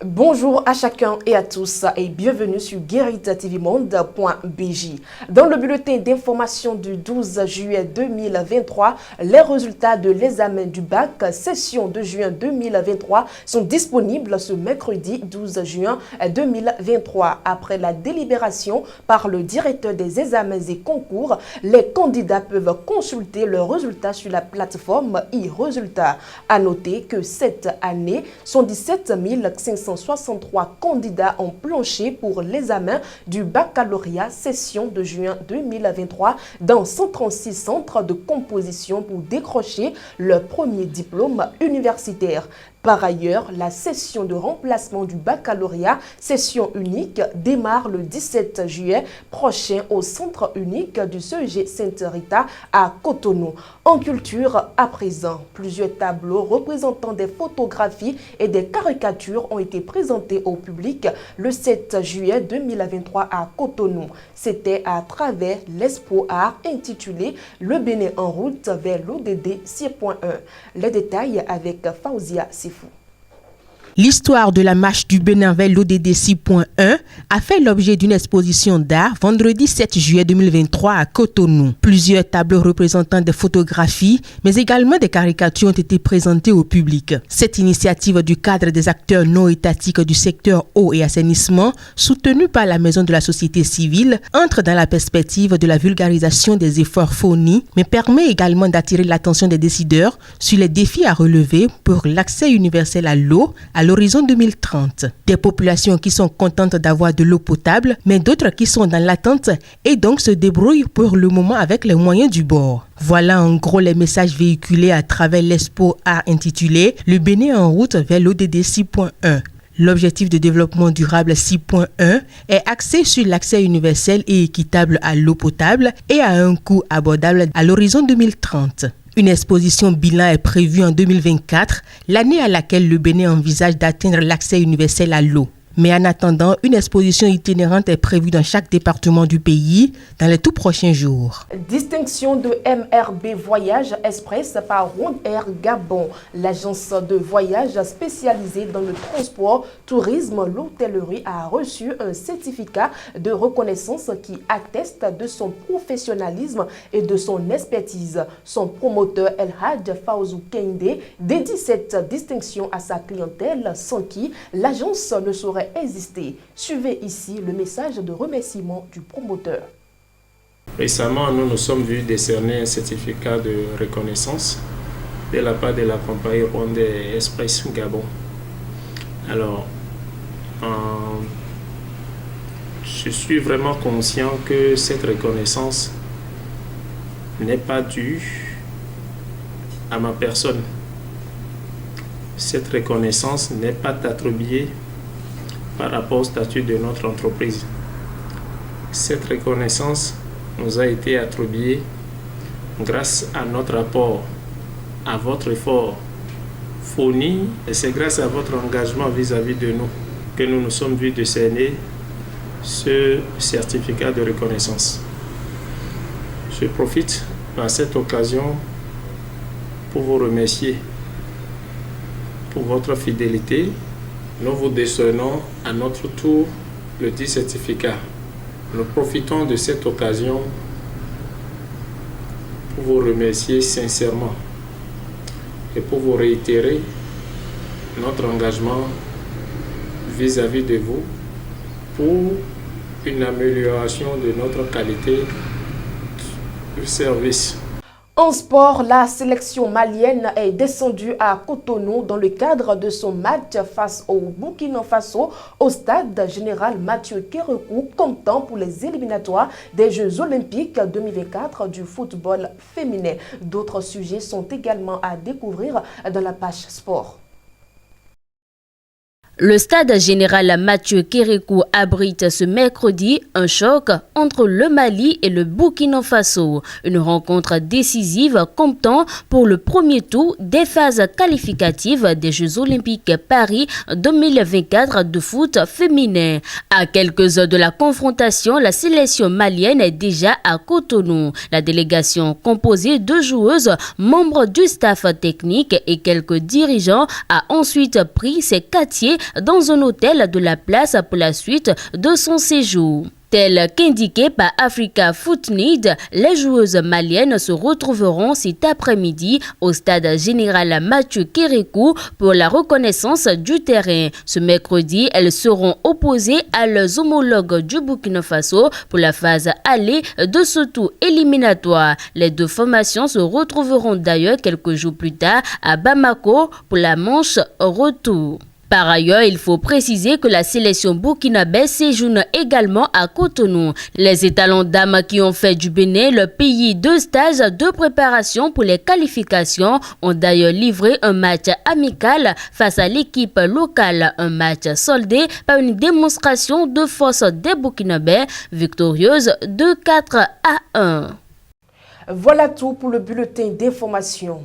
Bonjour à chacun et à tous et bienvenue sur guerritatvmonde.bj. Dans le bulletin d'information du 12 juillet 2023, les résultats de l'examen du bac session de juin 2023 sont disponibles ce mercredi 12 juin 2023. Après la délibération par le directeur des examens et concours, les candidats peuvent consulter leurs résultats sur la plateforme e-résultats. À noter que cette année, 117 563 candidats ont planché pour l'examen du baccalauréat session de juin 2023 dans 136 centres de composition pour décrocher leur premier diplôme universitaire. Par ailleurs, la session de remplacement du baccalauréat session unique démarre le 17 juillet prochain au centre unique du CEG Sainte-Rita à Cotonou. En culture, à présent, plusieurs tableaux représentant des photographies et des caricatures ont été présentés au public le 7 juillet 2023 à Cotonou. C'était à travers l'Expo Art intitulé « Le Bénin en route vers l'ODD 6.1 ». Les détails avec Faouzia Sifou. L'histoire de la marche du Bénin vers l'ODD 6.1 a fait l'objet d'une exposition d'art vendredi 7 juillet 2023 à Cotonou. Plusieurs tableaux représentant des photographies, mais également des caricatures ont été présentées au public. Cette initiative du cadre des acteurs non étatiques du secteur eau et assainissement, soutenue par la Maison de la société civile, entre dans la perspective de la vulgarisation des efforts fournis, mais permet également d'attirer l'attention des décideurs sur les défis à relever pour l'accès universel à l'eau à l'horizon 2030. Des populations qui sont contentes d'avoir de l'eau potable, mais d'autres qui sont dans l'attente et donc se débrouillent pour le moment avec les moyens du bord. Voilà en gros les messages véhiculés à travers l'Expo Art intitulé « Le Bénin en route vers l'ODD 6.1 ». L'objectif de développement durable 6.1 est axé sur l'accès universel et équitable à l'eau potable et à un coût abordable à l'horizon 2030. Une exposition bilan est prévue en 2024, l'année à laquelle le Bénin envisage d'atteindre l'accès universel à l'eau. Mais en attendant, une exposition itinérante est prévue dans chaque département du pays dans les tout prochains jours. Distinction de MRB Voyage Express par Ronde Air Gabon. L'agence de voyage spécialisée dans le transport, tourisme, l'hôtellerie a reçu un certificat de reconnaissance qui atteste de son professionnalisme et de son expertise. Son promoteur El Hadj Faouzou Kende dédie cette distinction à sa clientèle sans qui l'agence ne saurait exister. Suivez ici le message de remerciement du promoteur. Récemment, nous nous sommes vus décerner un certificat de reconnaissance de la part de la compagnie Ronde Express Gabon. Alors, je suis vraiment conscient que cette reconnaissance n'est pas due à ma personne. Cette reconnaissance n'est pas attribuée par rapport au statut de notre entreprise. Cette reconnaissance nous a été attribuée grâce à notre apport, à votre effort fourni, et c'est grâce à votre engagement vis-à-vis de nous que nous nous sommes vus décerner ce certificat de reconnaissance. Je profite par cette occasion pour vous remercier pour votre fidélité. Nous vous décernons à notre tour le dit certificat. Nous profitons de cette occasion pour vous remercier sincèrement et pour vous réitérer notre engagement vis-à-vis de vous pour une amélioration de notre qualité de service. En sport, la sélection malienne est descendue à Cotonou dans le cadre de son match face au Burkina Faso au stade général Mathieu Kérékou, comptant pour les éliminatoires des Jeux Olympiques 2024 du football féminin. D'autres sujets sont également à découvrir dans la page sport. Le stade général Mathieu Kérékou abrite ce mercredi un choc entre le Mali et le Burkina Faso. Une rencontre décisive comptant pour le premier tour des phases qualificatives des Jeux Olympiques Paris 2024 de foot féminin. À quelques heures de la confrontation, la sélection malienne est déjà à Cotonou. La délégation composée de joueuses, membres du staff technique et quelques dirigeants a ensuite pris ses quartiers dans un hôtel de la place pour la suite de son séjour. Tel qu'indiqué par Africa Footnid, les joueuses maliennes se retrouveront cet après-midi au stade général Mathieu Kérékou pour la reconnaissance du terrain. Ce mercredi, elles seront opposées à leurs homologues du Burkina Faso pour la phase aller de ce tour éliminatoire. Les deux formations se retrouveront d'ailleurs quelques jours plus tard à Bamako pour la manche retour. Par ailleurs, il faut préciser que la sélection burkinabé séjourne également à Cotonou. Les étalons dames qui ont fait du Bénin le pays de stage de préparation pour les qualifications ont d'ailleurs livré un match amical face à l'équipe locale. Un match soldé par une démonstration de force des Burkinabés victorieuse de 4-1. Voilà tout pour le bulletin d'information.